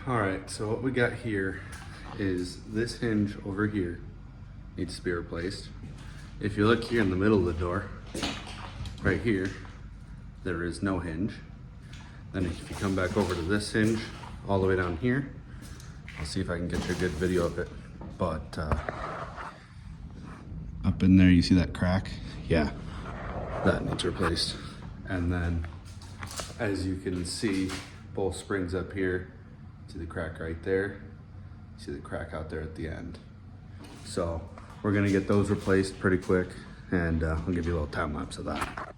All right, so what we got here is this hinge over here needs to be replaced. If you look here in the middle of the door, right here, there is no hinge. Then if you come back over to this hinge, all the way down here, I'll see if I can get you a good video of it. But up in there, you see that crack? Yeah, that needs replaced. And then, as you can see, both springs up here, see the crack right there, see the crack out there at the end. So we're gonna get those replaced pretty quick, and I'll give you a little time lapse of that.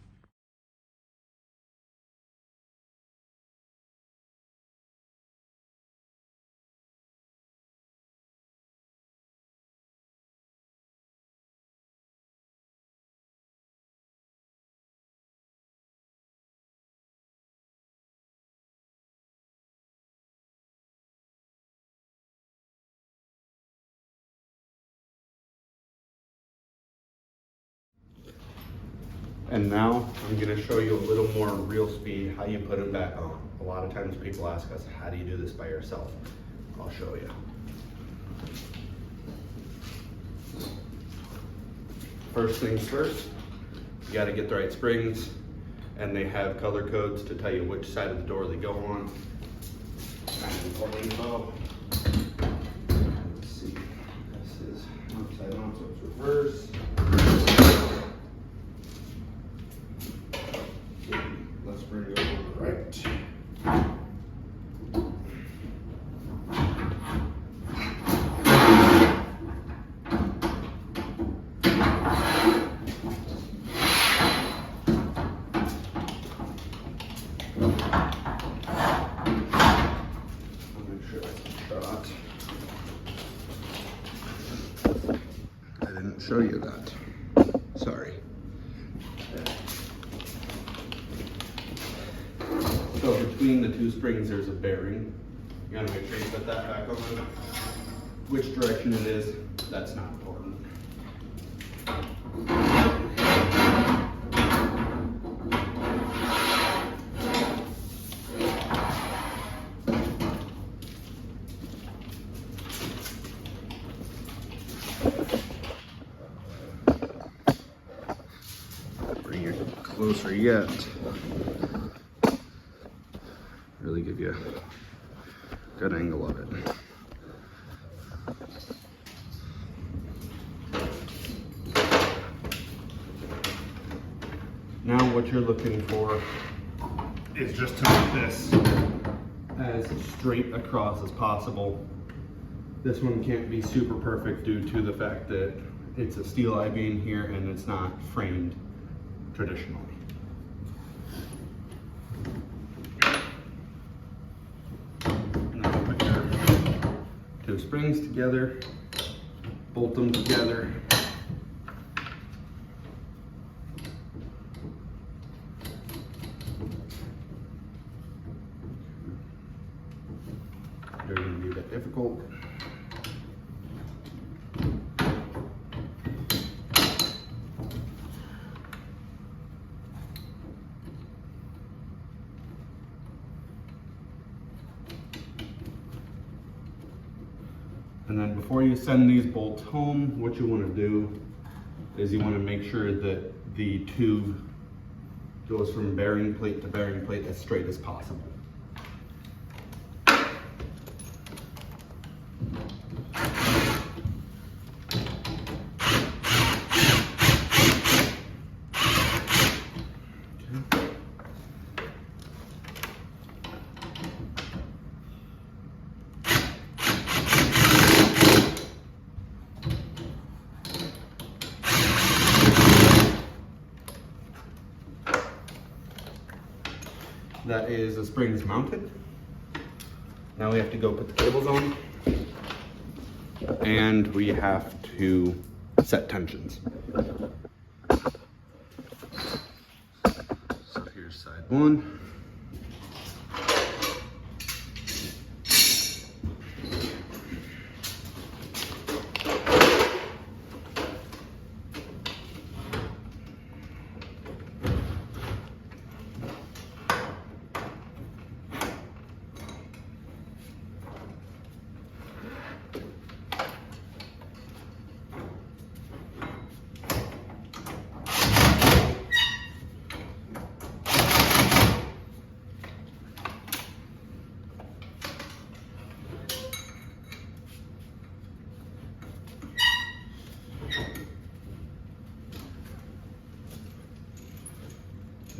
And now I'm gonna show you a little more real speed, how you put them back on. A lot of times people ask us, how do you do this by yourself? I'll show you. First things first, you gotta get the right springs, and they have color codes to tell you which side of the door they go on. And for info, let's see, this is upside down, so it's reverse. Let's bring it over to the right. I'll make sure that's shot. I didn't show you that. Sorry. So between the two springs, there's a bearing. You gotta make sure you put that back on. Which direction it is, that's not important. Bring it closer yet. Really give you a good angle of it. Now what you're looking for is just to make this as straight across as possible. This one can't be super perfect due to the fact that it's a steel I-beam here and it's not framed traditionally. Two springs together, bolt them together. They're going to be a bit difficult. And then before you send these bolts home, what you want to do is you want to make sure that the tube goes from bearing plate to bearing plate as straight as possible. That is the springs mounted. Now we have to go put the cables on, and we have to set tensions. So here's side one.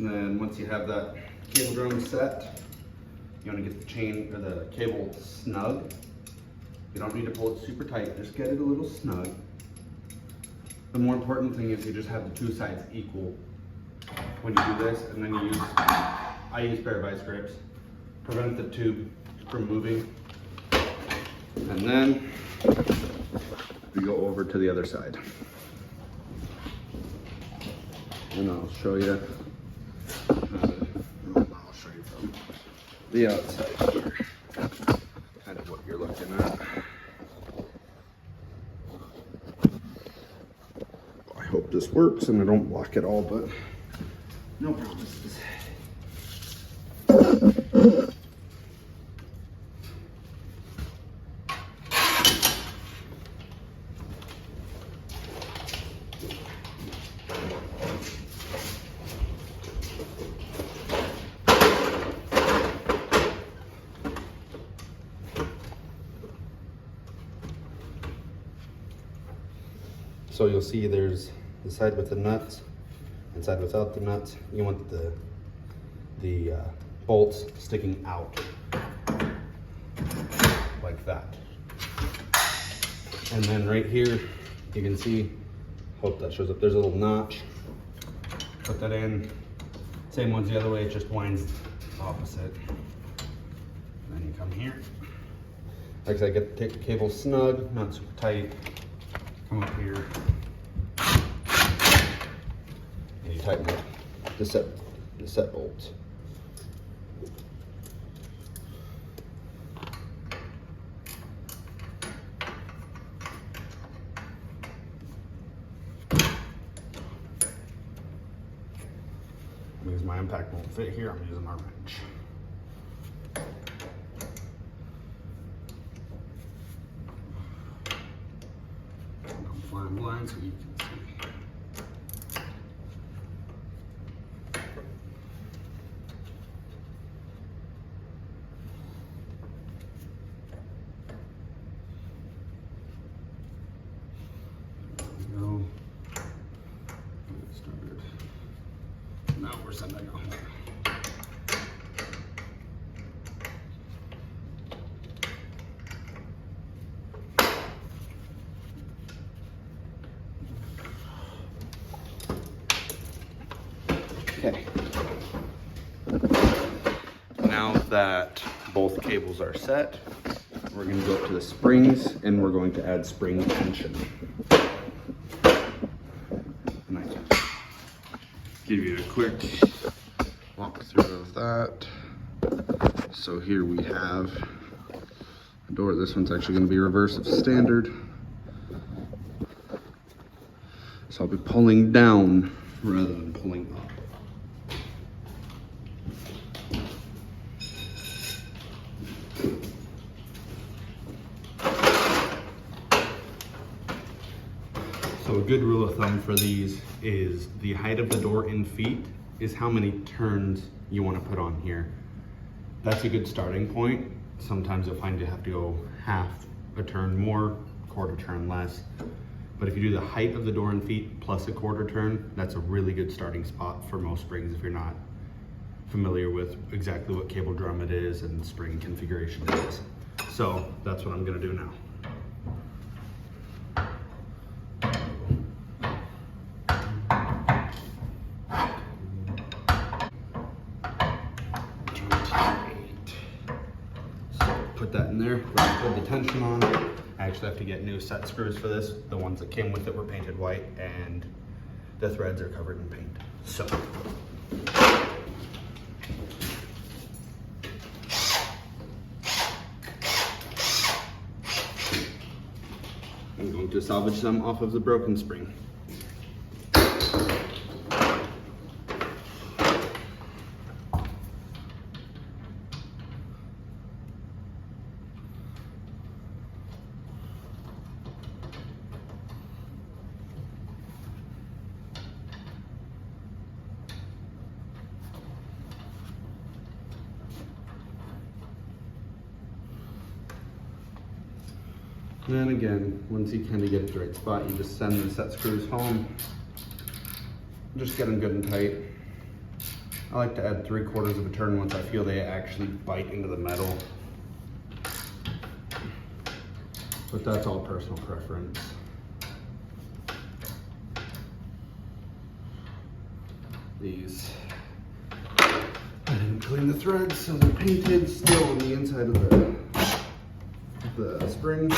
And then once you have that cable drum set, you want to get the chain or the cable snug. You don't need to pull it super tight, just get it a little snug. The more important thing is you just have the two sides equal when you do this, and then you use, I use pair of vice grips, prevent the tube from moving. And then we go over to the other side. And I'll show you, I'll show you from the outside here, kind of what you're looking at. I hope this works and I don't block it all, but no promises. So you'll see there's the side with the nuts and side without the nuts. You want the bolts sticking out like that. And then right here, you can see, hope that shows up, there's a little notch. Put that in. Same ones the other way, it just winds opposite. Then you come here. Like I said, get the cable snug, not super tight. Come up here. And you tighten up the set bolts. Because my impact won't fit here, I'm using my wrench. I'm flying blind so you can see. There we go. Get started. Now we're sending home. Okay. Now that both cables are set, we're going to go up to the springs and we're going to add spring tension. And I can give you a quick walkthrough of that. So here we have a door. This one's actually going to be reverse of standard. So I'll be pulling down rather than pulling up. So a good rule of thumb for these is the height of the door in feet is how many turns you want to put on here. That's a good starting point. Sometimes you'll find you have to go half a turn more, quarter turn less. But if you do the height of the door in feet plus a quarter turn, that's a really good starting spot for most springs if you're not familiar with exactly what cable drum it is and spring configuration it is. So that's what I'm going to do now. Put that in there, put the tension on. I actually have to get new set screws for this. The ones that came with it were painted white and the threads are covered in paint. So. I'm going to salvage some off of the broken spring. And then again, once you kind of get it the right spot, you just send the set screws home. Just get them good and tight. I like to add 3/4 of a turn once I feel they actually bite into the metal. But that's all personal preference. These, I didn't clean the threads, so they're painted still on the inside of the spring.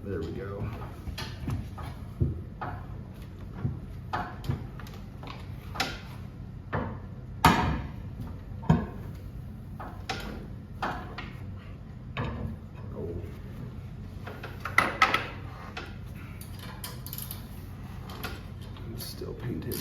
There we go. Still painted.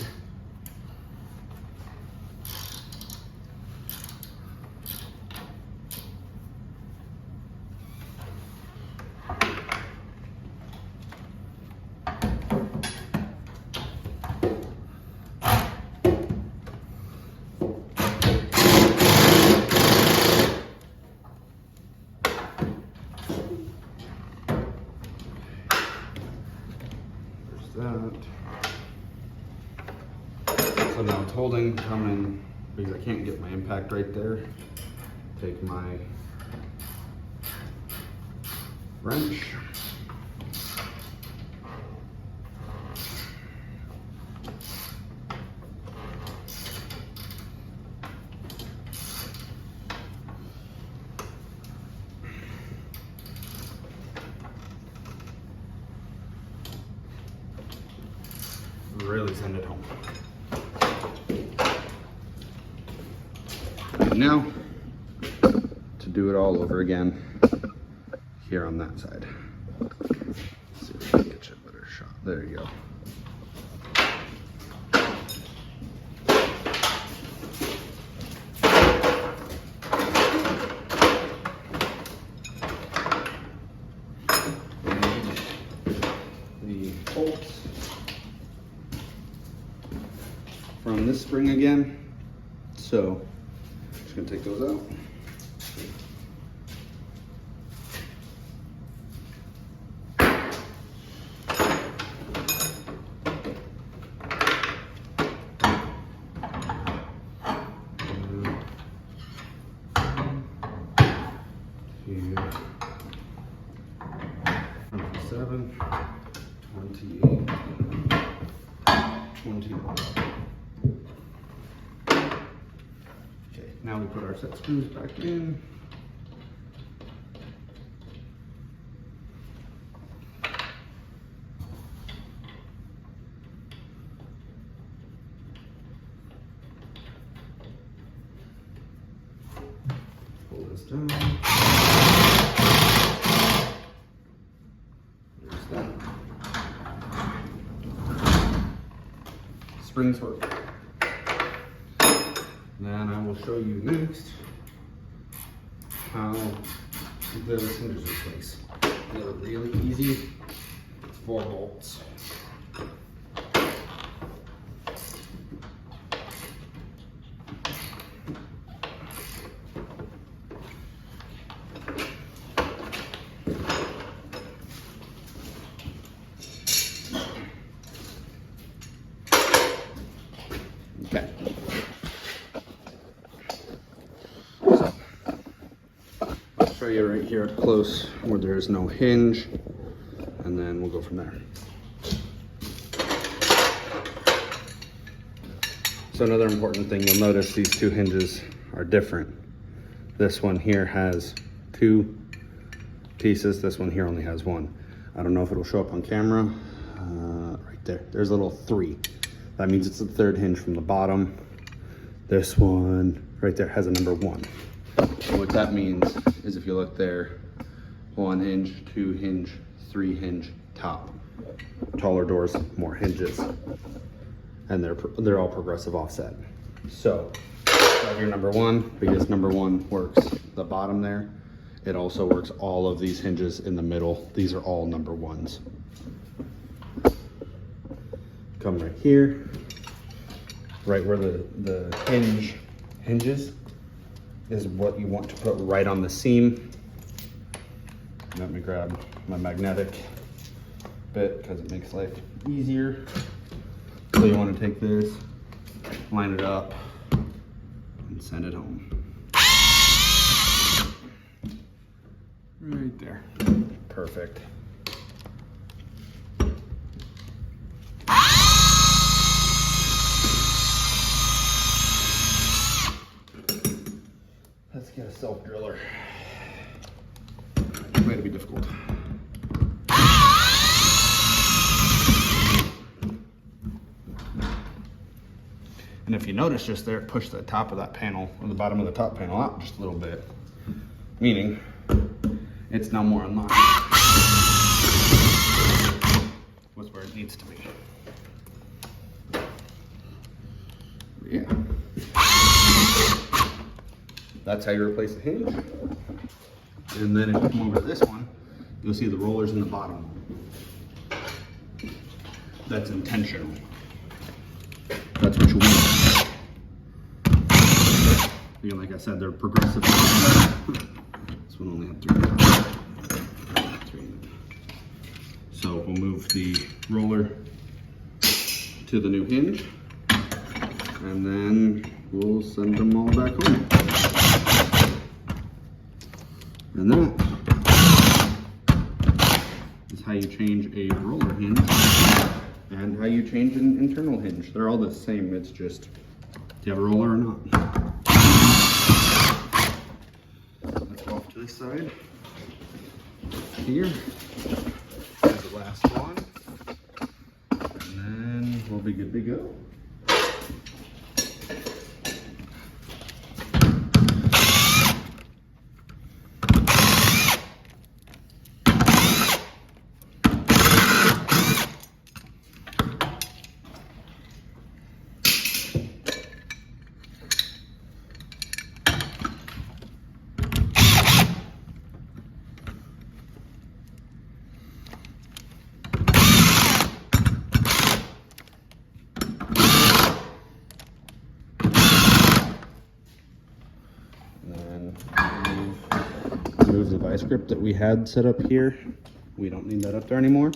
There's that. So now it's holding, coming, because I can't get my impact right there. Take my wrench. Really send it home. And now, to do it all over again, here on that side. Let's see if I can get you a better shot. There you go. And the bolts from this spring again. So, just gonna take those out. Two, 27, 28, 21. Okay, now we put our set screws back in. Pull this down. There's that. Springs work. Then I will show you next how those hinges are placed. They're really easy. It's 4 bolts. Okay. So, I'll show you right here up close where there is no hinge, and then we'll go from there. So another important thing, you'll notice these 2 hinges are different. This one here has 2 pieces, this one here only has 1. I don't know if it'll show up on camera. Right there, there's a little 3. That means it's the 3rd hinge from the bottom. This one right there has a number 1. So what that means is if you look there, 1 hinge, 2 hinge, 3 hinge, top. Taller doors, more hinges. And they're all progressive offset. So right here, number 1, because number 1 works the bottom there, it also works all of these hinges in the middle. These are all number 1s. Come right here, right where the hinges is what you want to put right on the seam. Let me grab my magnetic bit because it makes life easier. So you want to take this, line it up, and send it home. Right there. Perfect. Let's get a self driller. Way to be difficult. And if you notice just there, push the top of that panel, or the bottom of the top panel out just a little bit, meaning it's now more in line with where it needs to be. Yeah. That's how you replace the hinge. And then if you come over to this one, you'll see the rollers in the bottom. That's intentional. That's what you want. Again, like I said, they're progressive. This one only had three. So we'll move the roller to the new hinge, and then we'll send them all back home. And that is how you change a roller hinge and how you change an internal hinge. They're all the same, it's just, do you have a roller or not? Let's go off to this side. Here is the last one. And then we'll be good to go. Move the vice grip that we had set up here. We don't need that up there anymore.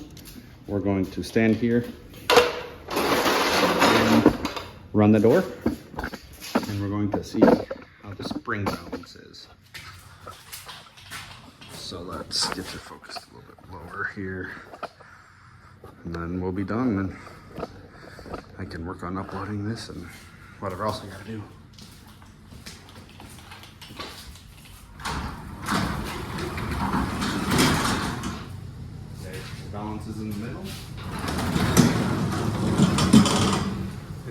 We're going to stand here and run the door, and we're going to see how the spring balance is. So let's get you focused a little bit lower here, and then we'll be done, and I can work on uploading this and whatever else I gotta do. Balance is in the middle.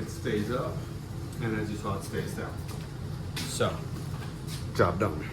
It stays up, and as you saw, it stays down. So, job done.